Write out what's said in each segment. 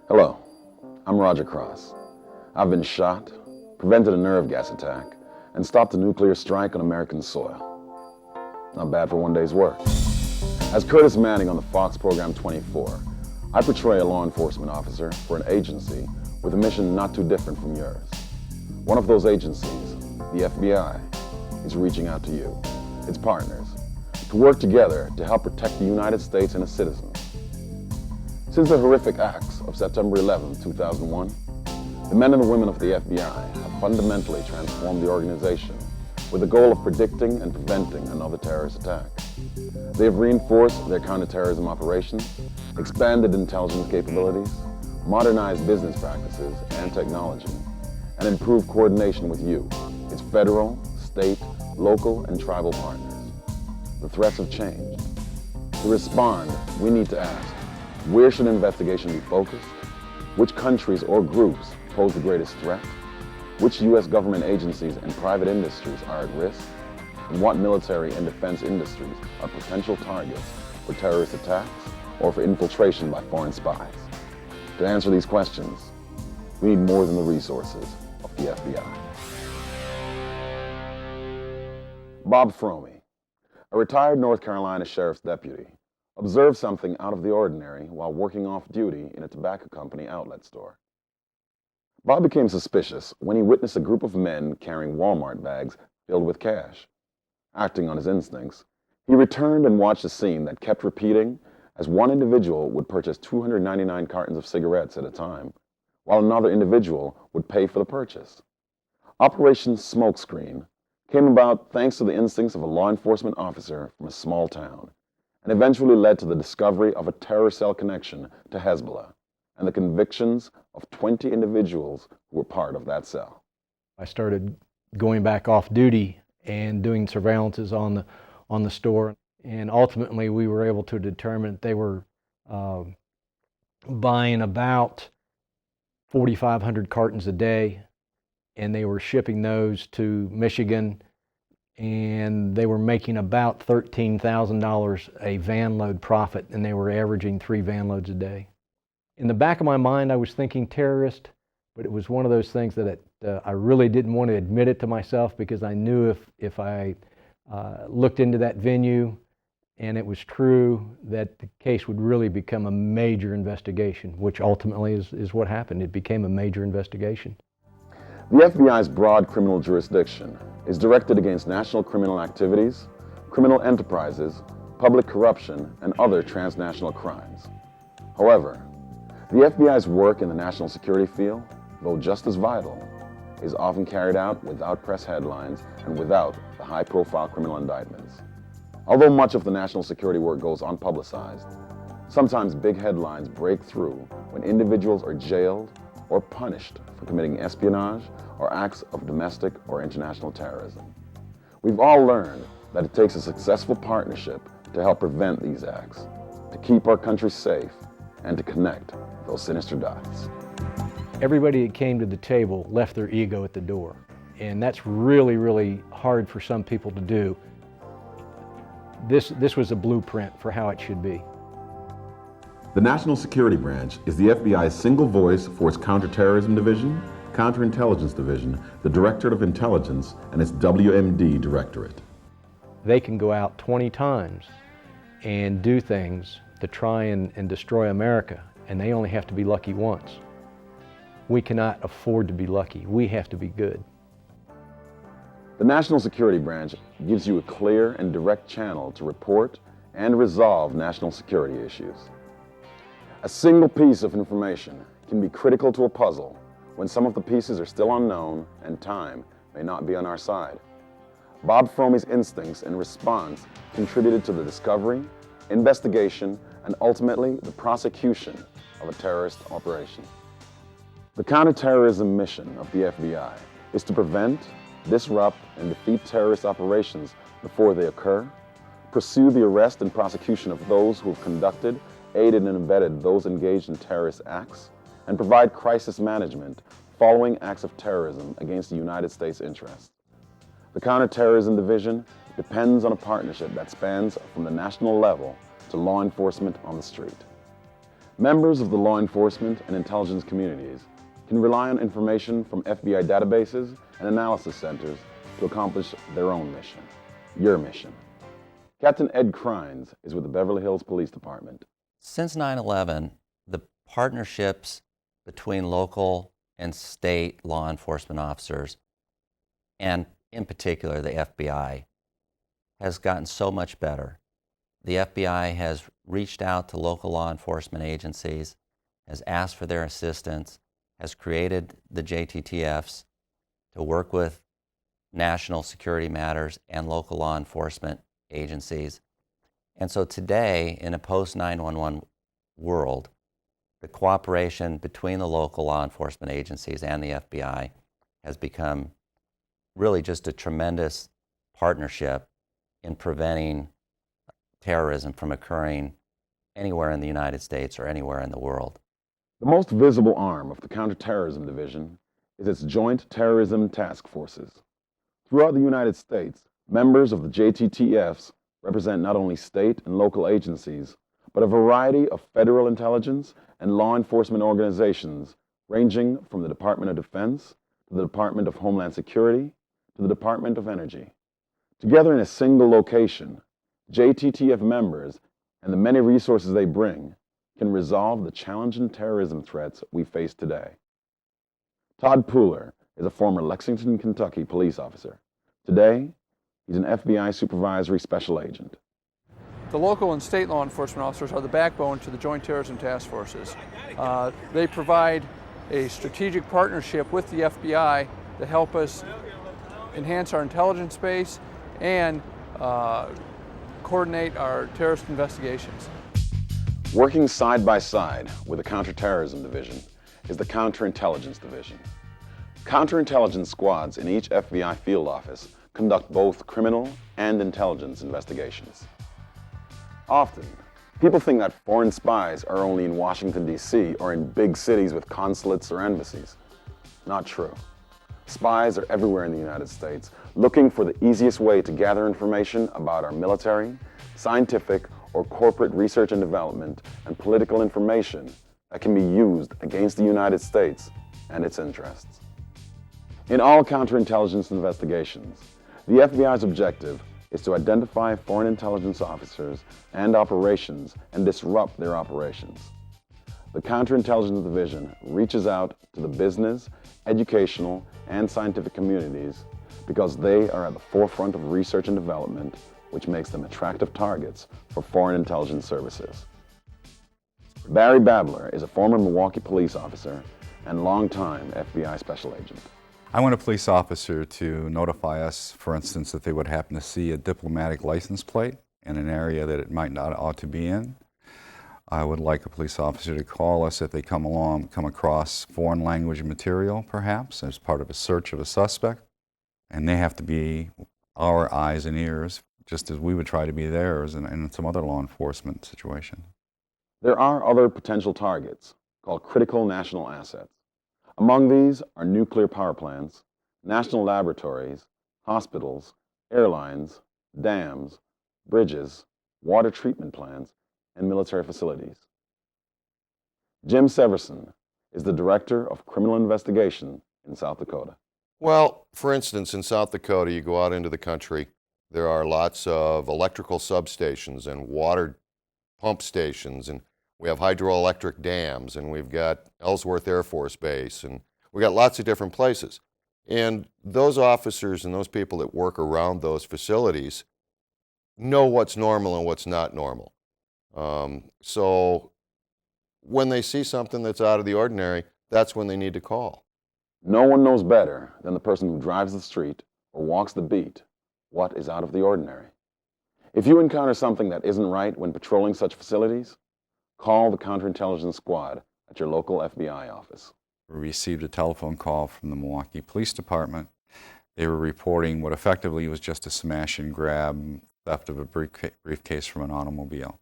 Hello, I'm Roger Cross. I've been shot, prevented a nerve gas attack, and stopped a nuclear strike on American soil. Not bad for one day's work. As Curtis Manning on the Fox program 24, I portray a law enforcement officer for an agency with a mission not too different from yours. One of those agencies, the FBI, is reaching out to you, its partners, to work together to help protect the United States and its citizens. Since the horrific acts of September 11, 2001, the men and the women of the FBI have fundamentally transformed the organization with the goal of predicting and preventing another terrorist attack. They have reinforced their counterterrorism operations, expanded intelligence capabilities, modernized business practices and technology, and improved coordination with you, its federal, state, local, and tribal partners. The threats have changed. To respond, we need to ask, where should investigation be focused? Which countries or groups pose the greatest threat? Which U.S. government agencies and private industries are at risk? And what military and defense industries are potential targets for terrorist attacks or for infiltration by foreign spies? To answer these questions, we need more than the resources of the FBI. Bob Fromey, a retired North Carolina sheriff's deputy, observed something out of the ordinary while working off duty in a tobacco company outlet store. Bob became suspicious when he witnessed a group of men carrying Walmart bags filled with cash. Acting on his instincts, he returned and watched a scene that kept repeating as one individual would purchase 299 cartons of cigarettes at a time, while another individual would pay for the purchase. Operation Smokescreen came about thanks to the instincts of a law enforcement officer from a small town, and eventually led to the discovery of a terror cell connection to Hezbollah and the convictions of 20 individuals who were part of that cell. I started going back off duty and doing surveillances on the store, and ultimately we were able to determine that they were buying about 4,500 cartons a day, and they were shipping those to Michigan, and they were making about $13,000 a van load profit, and they were averaging 3 van loads a day. In the back of my mind, I was thinking terrorist, but it was one of those things that I really didn't want to admit it to myself, because I knew if I looked into that venue and it was true, that the case would really become a major investigation, which ultimately is what happened. It became a major investigation. The FBI's broad criminal jurisdiction is directed against national criminal activities, criminal enterprises, public corruption, and other transnational crimes. However, the FBI's work in the national security field, though just as vital, is often carried out without press headlines and without the high-profile criminal indictments. Although much of the national security work goes unpublicized, sometimes big headlines break through when individuals are jailed or punished for committing espionage or acts of domestic or international terrorism. We've all learned that it takes a successful partnership to help prevent these acts, to keep our country safe, and to connect those sinister dots. Everybody that came to the table left their ego at the door, and that's really, really hard for some people to do. This was a blueprint for how it should be. The National Security Branch is the FBI's single voice for its Counterterrorism Division, Counterintelligence Division, the Directorate of Intelligence, and its WMD Directorate. They can go out 20 times and do things to try and destroy America, and they only have to be lucky once. We cannot afford to be lucky. We have to be good. The National Security Branch gives you a clear and direct channel to report and resolve national security issues. A single piece of information can be critical to a puzzle when some of the pieces are still unknown and time may not be on our side. Bob Fromey's instincts and response contributed to the discovery, investigation, and ultimately the prosecution of a terrorist operation. The counterterrorism mission of the FBI is to prevent, disrupt, and defeat terrorist operations before they occur, pursue the arrest and prosecution of those who have conducted, aided, and abetted those engaged in terrorist acts, and provide crisis management following acts of terrorism against the United States interests. The Counterterrorism Division depends on a partnership that spans from the national level to law enforcement on the street. Members of the law enforcement and intelligence communities can rely on information from FBI databases and analysis centers to accomplish their own mission, your mission. Captain Ed Crines is with the Beverly Hills Police Department. Since 9/11, the partnerships between local and state law enforcement officers, and in particular the FBI, has gotten so much better. The FBI has reached out to local law enforcement agencies, has asked for their assistance, has created the JTTFs to work with national security matters and local law enforcement agencies. And so today, in a post-9/11 world, the cooperation between the local law enforcement agencies and the FBI has become really just a tremendous partnership in preventing terrorism from occurring anywhere in the United States or anywhere in the world. The most visible arm of the Counterterrorism Division is its Joint Terrorism Task Forces. Throughout the United States, members of the JTTFs represent not only state and local agencies, but a variety of federal intelligence and law enforcement organizations ranging from the Department of Defense to the Department of Homeland Security to the Department of Energy. Together in a single location, JTTF members and the many resources they bring can resolve the challenging terrorism threats we face today. Todd Pooler is a former Lexington, Kentucky police officer. Today, he's an FBI supervisory special agent. The local and state law enforcement officers are the backbone to the Joint Terrorism Task Forces. They provide a strategic partnership with the FBI to help us enhance our intelligence base and coordinate our terrorist investigations. Working side by side with the Counterterrorism Division is the Counterintelligence Division. Counterintelligence squads in each FBI field office conduct both criminal and intelligence investigations. Often, people think that foreign spies are only in Washington, D.C. or in big cities with consulates or embassies. Not true. Spies are everywhere in the United States, looking for the easiest way to gather information about our military, scientific, or corporate research and development, and political information that can be used against the United States and its interests. In all counterintelligence investigations, the FBI's objective is to identify foreign intelligence officers and operations and disrupt their operations. The Counterintelligence Division reaches out to the business, educational, and scientific communities because they are at the forefront of research and development, which makes them attractive targets for foreign intelligence services. Barry Babler is a former Milwaukee police officer and longtime FBI special agent. I want a police officer to notify us, for instance, if they would happen to see a diplomatic license plate in an area that it might not ought to be in. I would like a police officer to call us if they come across foreign language material, perhaps, as part of a search of a suspect. And they have to be our eyes and ears, just as we would try to be theirs in some other law enforcement situation. There are other potential targets called critical national assets. Among these are nuclear power plants, national laboratories, hospitals, airlines, dams, bridges, water treatment plants, and military facilities. Jim Severson is the Director of Criminal Investigation in South Dakota. Well, for instance, in South Dakota, you go out into the country, there are lots of electrical substations and water pump stations, and we have hydroelectric dams, and we've got Ellsworth Air Force Base, and we've got lots of different places. And those officers and those people that work around those facilities know what's normal and what's not normal. So when they see something that's out of the ordinary, that's when they need to call. No one knows better than the person who drives the street or walks the beat what is out of the ordinary. If you encounter something that isn't right when patrolling such facilities, call the Counterintelligence Squad at your local FBI office. We received a telephone call from the Milwaukee Police Department. They were reporting what effectively was just a smash and grab theft of a briefcase from an automobile.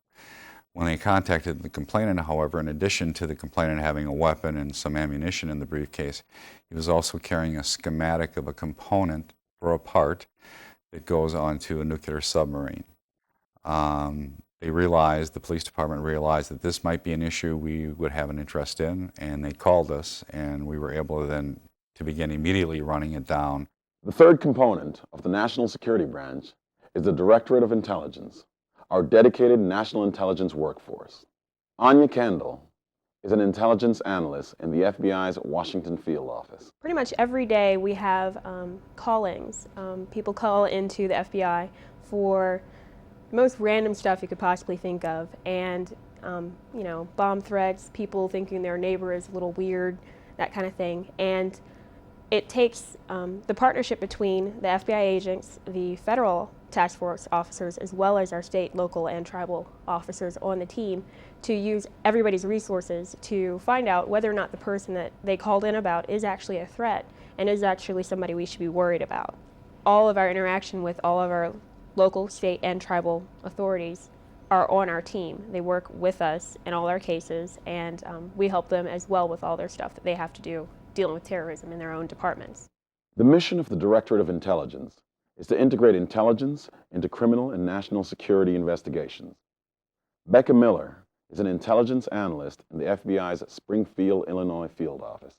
When they contacted the complainant, however, in addition to the complainant having a weapon and some ammunition in the briefcase, he was also carrying a schematic of a component for a part that goes onto a nuclear submarine. The police department realized that this might be an issue we would have an interest in, and they called us, and we were able then to begin immediately running it down. The third component of the National Security Branch is the Directorate of Intelligence, our dedicated national intelligence workforce. Anya Kendall is an intelligence analyst in the FBI's Washington field office. Pretty much every day we have call-ins. People call into the FBI for the most random stuff you could possibly think of, and you know, bomb threats, people thinking their neighbor is a little weird, that kind of thing. And it takes the partnership between the FBI agents, the federal task force officers, as well as our state, local, and tribal officers on the team to use everybody's resources to find out whether or not the person that they called in about is actually a threat and is actually somebody we should be worried about. All of our interaction with all of our local, state, and tribal authorities are on our team. They work with us in all our cases, and we help them as well with all their stuff that they have to do dealing with terrorism in their own departments. The mission of the Directorate of Intelligence is to integrate intelligence into criminal and national security investigations. Becca Miller is an intelligence analyst in the FBI's Springfield, Illinois field office.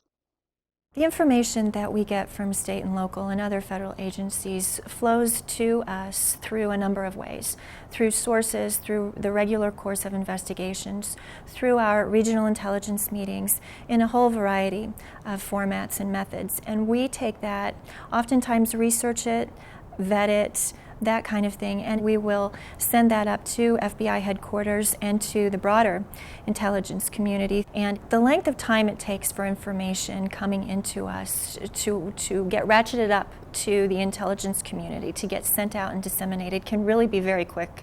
The information that we get from state and local and other federal agencies flows to us through a number of ways. Through sources, through the regular course of investigations, through our regional intelligence meetings, in a whole variety of formats and methods. And we take that, oftentimes research it, vet it, that kind of thing, and we will send that up to FBI headquarters and to the broader intelligence community. And the length of time it takes for information coming into us to get ratcheted up to the intelligence community, to get sent out and disseminated, can really be very quick,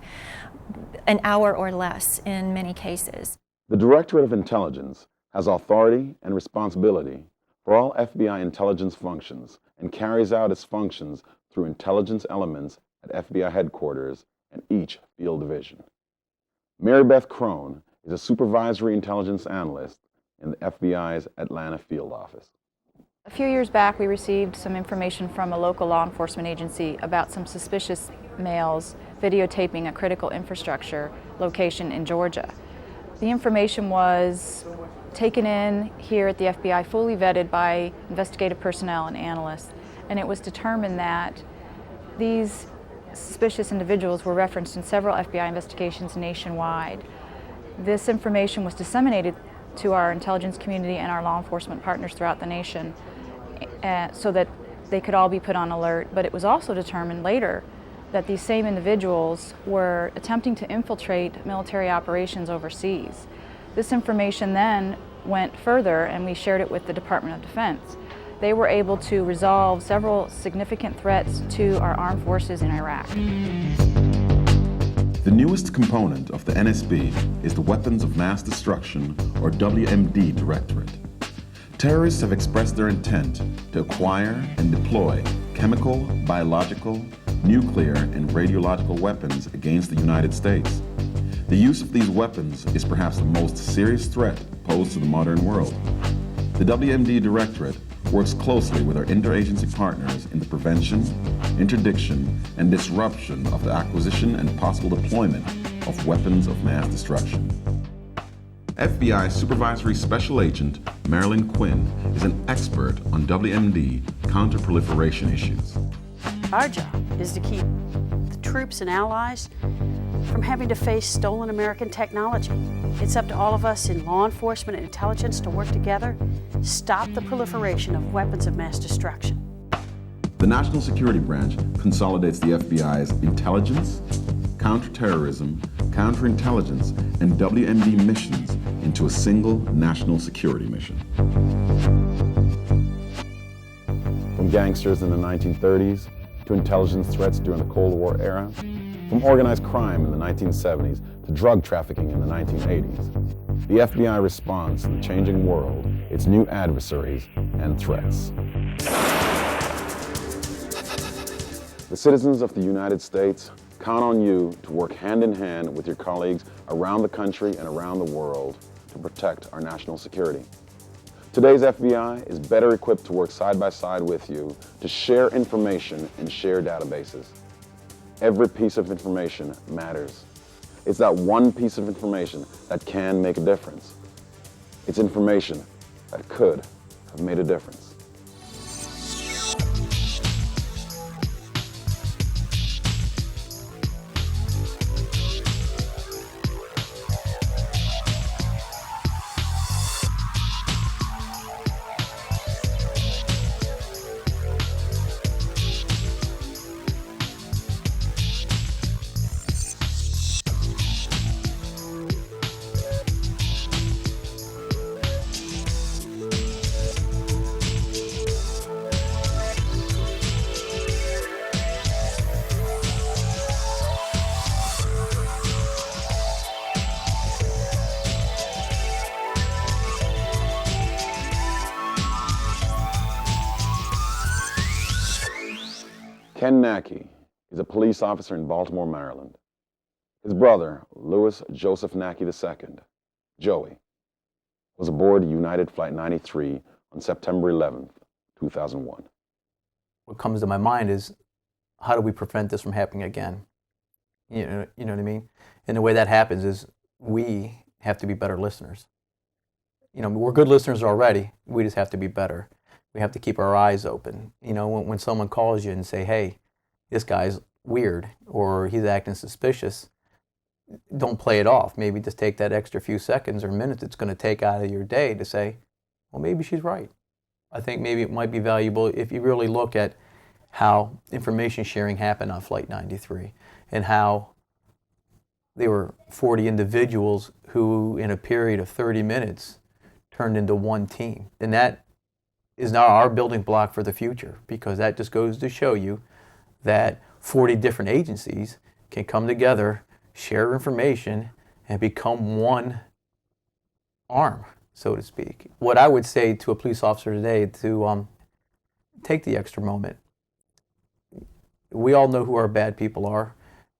an hour or less in many cases. The Directorate of Intelligence has authority and responsibility for all FBI intelligence functions and carries out its functions through intelligence elements at FBI headquarters and each field division. Mary Beth Crone is a supervisory intelligence analyst in the FBI's Atlanta field office. A few years back, we received some information from a local law enforcement agency about some suspicious males videotaping a critical infrastructure location in Georgia. The information was taken in here at the FBI, fully vetted by investigative personnel and analysts, and it was determined that these suspicious individuals were referenced in several FBI investigations nationwide. This information was disseminated to our intelligence community and our law enforcement partners throughout the nation so that they could all be put on alert. But it was also determined later that these same individuals were attempting to infiltrate military operations overseas. This information then went further, and we shared it with the Department of Defense. They were able to resolve several significant threats to our armed forces in Iraq. The newest component of the NSB is the Weapons of Mass Destruction, or WMD Directorate. Terrorists have expressed their intent to acquire and deploy chemical, biological, nuclear, and radiological weapons against the United States. The use of these weapons is perhaps the most serious threat posed to the modern world. The WMD Directorate works closely with our interagency partners in the prevention, interdiction, and disruption of the acquisition and possible deployment of weapons of mass destruction. FBI Supervisory Special Agent Marilyn Quinn is an expert on WMD counterproliferation issues. Our job is to keep the troops and allies from having to face stolen American technology. It's up to all of us in law enforcement and intelligence to work together, stop the proliferation of weapons of mass destruction. The National Security Branch consolidates the FBI's intelligence, counterterrorism, counterintelligence, and WMD missions into a single national security mission. From gangsters in the 1930s to intelligence threats during the Cold War era, from organized crime in the 1970s to drug trafficking in the 1980s, the FBI responds to the changing world, its new adversaries, and threats. The citizens of the United States count on you to work hand in hand with your colleagues around the country and around the world to protect our national security. Today's FBI is better equipped to work side by side with you to share information and share databases. Every piece of information matters. It's that one piece of information that can make a difference. It's information that could have made a difference. Ken Nackey is a police officer in Baltimore, Maryland. His brother, Louis Joseph Nackey II, Joey, was aboard United Flight 93 on September 11th, 2001. What comes to my mind is, how do we prevent this from happening again? You know what I mean? And the way that happens is we have to be better listeners. You know, we're good listeners already. We just have to be better. We have to keep our eyes open. You know, when someone calls you and say, hey, this guy's weird or he's acting suspicious, don't play it off. Maybe just take that extra few seconds or minutes it's going to take out of your day to say, well, maybe she's right. I think maybe it might be valuable if you really look at how information sharing happened on Flight 93 and how there were 40 individuals who, in a period of 30 minutes, turned into one team. And that is now our building block for the future, because that just goes to show you that 40 different agencies can come together, share information, and become one arm, so to speak. What I would say to a police officer today to take the extra moment. We all know who our bad people are.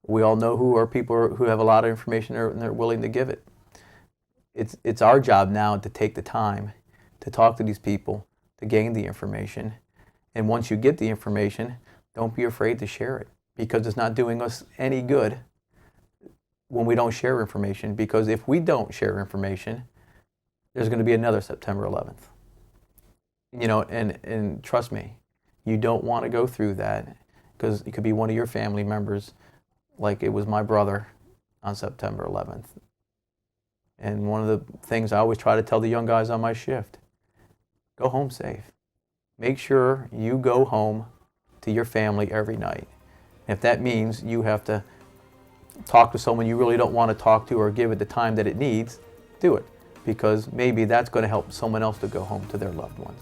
We all know who are people who have a lot of information and they're willing to give it. It's our job now to take the time to talk to these people, to gain the information. And once you get the information, don't be afraid to share it, because it's not doing us any good when we don't share information. Because if we don't share information, there's going to be another September 11th. You know, and trust me, you don't want to go through that, because it could be one of your family members, like it was my brother on September 11th. And one of the things I always try to tell the young guys on my shift, go home safe. Make sure you go home to your family every night. If that means you have to talk to someone you really don't want to talk to or give it the time that it needs, do it, because maybe that's going to help someone else to go home to their loved ones.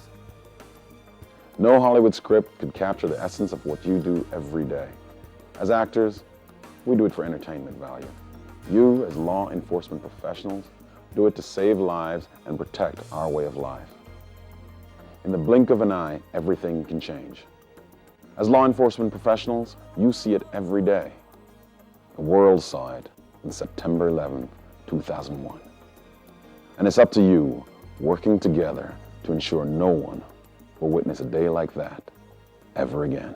No Hollywood script could capture the essence of what you do every day. As actors, we do it for entertainment value. You, as law enforcement professionals, do it to save lives and protect our way of life. In the blink of an eye, everything can change. As law enforcement professionals, you see it every day. The world saw it on September 11, 2001. And it's up to you, working together, to ensure no one will witness a day like that ever again.